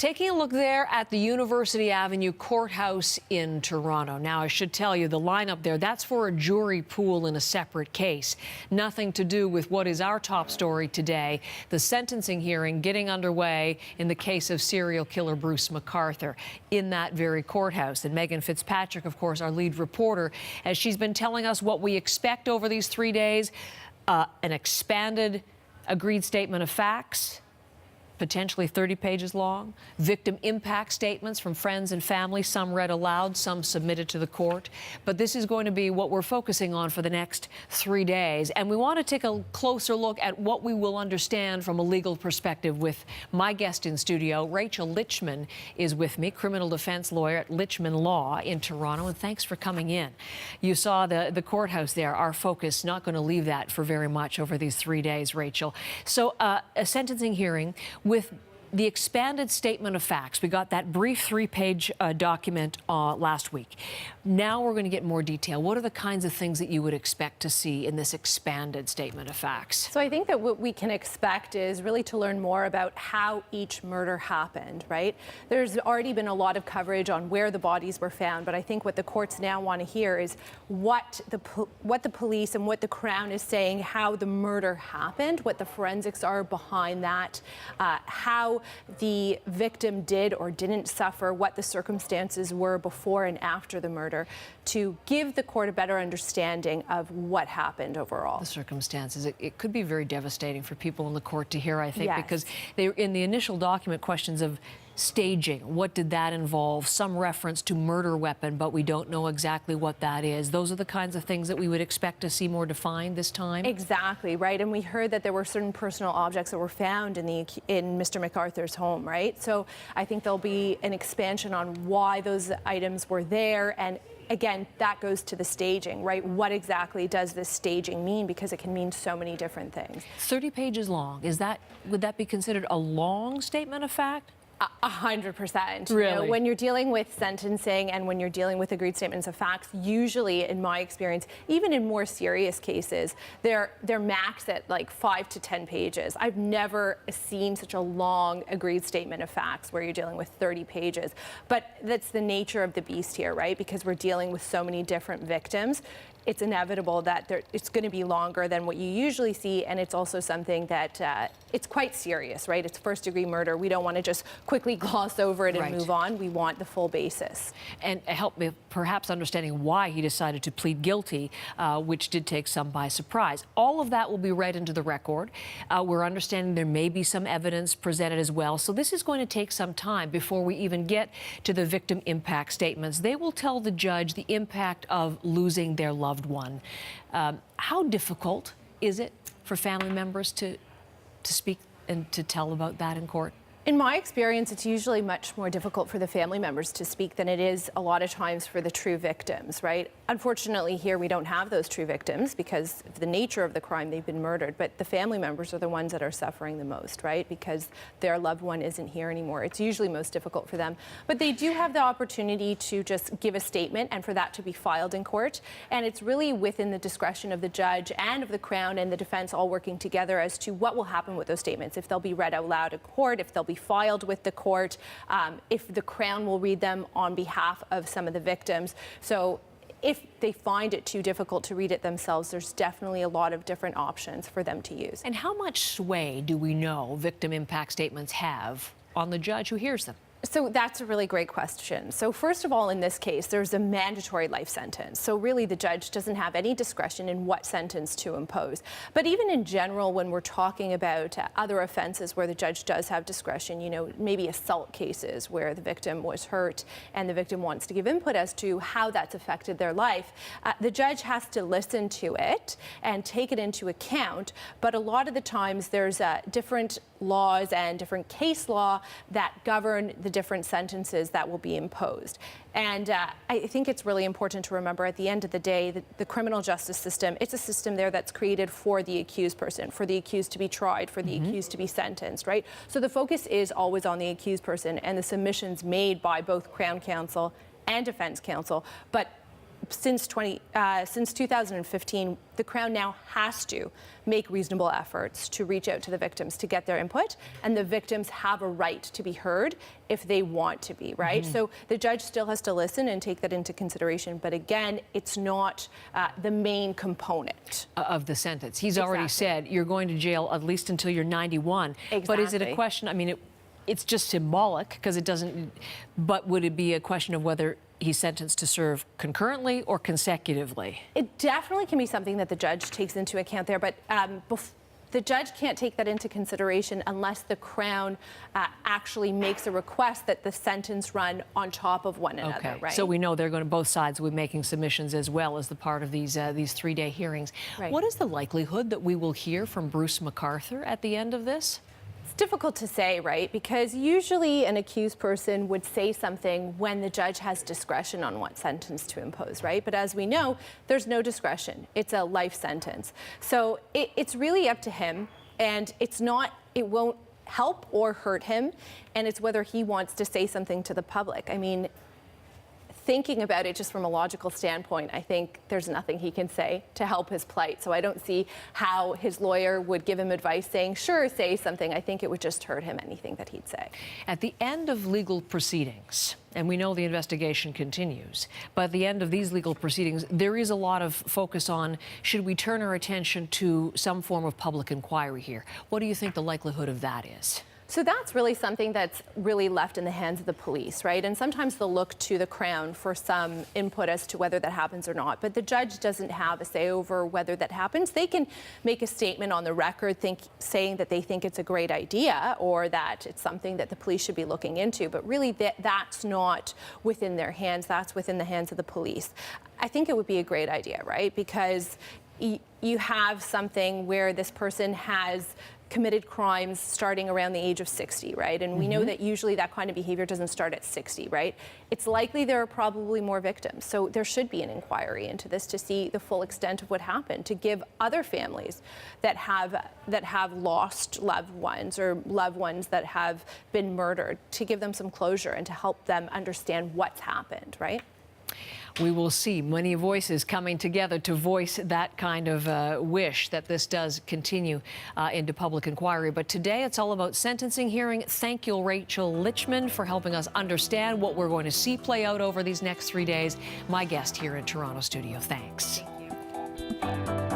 Taking a look there at the University Avenue Courthouse in Toronto. Now, I should tell you, the lineup there, that's for a jury pool in a separate case. Nothing to do with what is our top story today, the sentencing hearing getting underway in the case of serial killer Burce McArthur in that very courthouse. And Megan Fitzpatrick, of course, our lead reporter, as she's been telling us what we expect over these 3 days, an expanded agreed statement of facts, potentially 30 pages long, victim impact statements from friends and family, some read aloud, some submitted to the court. But this is going to be what we're focusing on for the next 3 days. And we want to take a closer look at what we will understand from a legal perspective with my guest in studio. Rachel Lichtman is with me, criminal defense lawyer at Lichtman Law in Toronto. And thanks for coming in. You saw the courthouse there. Our focus, not going to leave that for very much over these 3 days, Rachel. So a sentencing hearing with the expanded statement of facts. We got that brief 3-page document last week. Now we're going to get more detail. What are the kinds of things that you would expect to see in this expanded statement of facts? So I think that what we can expect is really to learn more about how each murder happened, right? There's already been a lot of coverage on where the bodies were found, but I think what the courts now want to hear is what the police and what the Crown is saying, how the murder happened, what the forensics are behind that, how the victim did or didn't suffer, what the circumstances were before and after the murder, to give the court a better understanding of what happened overall. The circumstances. It could be very devastating for people in the court to hear, I think, Yes. because they, in the initial document, questions of staging, what did that involve? Some reference to murder weapon, but we don't know exactly what that is. Those are the kinds of things that we would expect to see more defined this time. Exactly, right. And we heard that there were certain personal objects that were found in Mr. McArthur's home, right? So I think there'll be an expansion on why those items were there. And again, that goes to the staging, right? What exactly does this staging mean? Because it can mean so many different things. 30 pages long. Would that be considered a long statement of fact? 100%. Really? You know, when you're dealing with sentencing and when you're dealing with agreed statements of facts, usually, in my experience, even in more serious cases, they're maxed at like 5 to 10 pages. I've never seen such a long agreed statement of facts where you're dealing with 30 pages. But that's the nature of the beast here, right? Because we're dealing with so many different victims. It's inevitable that it's going to be longer than what you usually see, and it's also something that it's quite serious, right? It's first-degree murder. We don't want to just quickly gloss over it and Right. move on. We want the full basis. And help me perhaps understanding why he decided to plead guilty, which did take some by surprise. All of that will be read into the record. We're understanding there may be some evidence presented as well. So this is going to take some time before we even get to the victim impact statements. They will tell the judge the impact of losing their loved one. How difficult is it for family members to speak and to tell about that in court? In my experience, it's usually much more difficult for the family members to speak than it is a lot of times for the true victims, right? Unfortunately, here we don't have those true victims because of the nature of the crime. They've been murdered, but the family members are the ones that are suffering the most, right? Because their loved one isn't here anymore. It's usually most difficult for them. But they do have the opportunity to just give a statement and for that to be filed in court. And it's really within the discretion of the judge and of the Crown and the defense all working together as to what will happen with those statements, if they'll be read out loud in court, if they'll be filed with the court, if the Crown will read them on behalf of some of the victims. So if they find it too difficult to read it themselves, there's definitely a lot of different options for them to use. And how much sway do we know victim impact statements have on the judge who hears them? So that's a really great question. So first of all, in this case, there's a mandatory life sentence. So really the judge doesn't have any discretion in what sentence to impose. But even in general, when we're talking about other offenses where the judge does have discretion, you know, maybe assault cases where the victim was hurt and the victim wants to give input as to how that's affected their life, the judge has to listen to it and take it into account. But a lot of the times there's different laws and different case law that govern the different sentences that will be imposed. And I think it's really important to remember at the end of the day that the criminal justice system, it's a system there that's created for the accused person, for the accused to be tried, for the accused to be sentenced, right? So the focus is always on the accused person and the submissions made by both Crown Counsel and Defense Counsel. But since 2015, the Crown now has to make reasonable efforts to reach out to the victims to get their input, and the victims have a right to be heard if they want to be, right? So the judge still has to listen and take that into consideration, but again, it's not the main component of the sentence. He's already said you're going to jail at least until you're 91. Exactly. But is it a question, I mean, it's just symbolic because it doesn't, but would it be a question of whether he's sentenced to serve concurrently or consecutively? It definitely can be something that the judge takes into account there, but the judge can't take that into consideration unless the Crown actually makes a request that the sentence run on top of one another, right? So we know they're going to, both sides will be making submissions as well as the part of these 3-day hearings. Right. What is the likelihood that we will hear from Burce McArthur at the end of this? It's difficult to say, right? Because usually an accused person would say something when the judge has discretion on what sentence to impose, right? But as we know, there's no discretion. It's a life sentence. So it's really up to him, and it won't help or hurt him, and it's whether he wants to say something to the public. I mean, thinking about it just from a logical standpoint, I think there's nothing he can say to help his plight. So I don't see how his lawyer would give him advice saying, sure, say something. I think it would just hurt him, anything that he'd say. At the end of legal proceedings, and we know the investigation continues, but at the end of these legal proceedings, there is a lot of focus on, should we turn our attention to some form of public inquiry here? What do you think the likelihood of that is? So that's really something that's really left in the hands of the police, right? And sometimes they'll look to the Crown for some input as to whether that happens or not. But the judge doesn't have a say over whether that happens. They can make a statement on the record saying that they think it's a great idea or that it's something that the police should be looking into. But really, that's not within their hands. That's within the hands of the police. I think it would be a great idea, right? Because you have something where this person has committed crimes starting around the age of 60, right? And we know that usually that kind of behavior doesn't start at 60, right? It's likely there are probably more victims. So there should be an inquiry into this to see the full extent of what happened, to give other families that have lost loved ones or loved ones that have been murdered, to give them some closure and to help them understand what's happened, right? We will see many voices coming together to voice that kind of wish that this does continue into public inquiry. But today it's all about sentencing hearing. Thank you, Rachel Lichtman, for helping us understand what we're going to see play out over these next 3 days. My guest here in Toronto studio. Thanks. Thank you.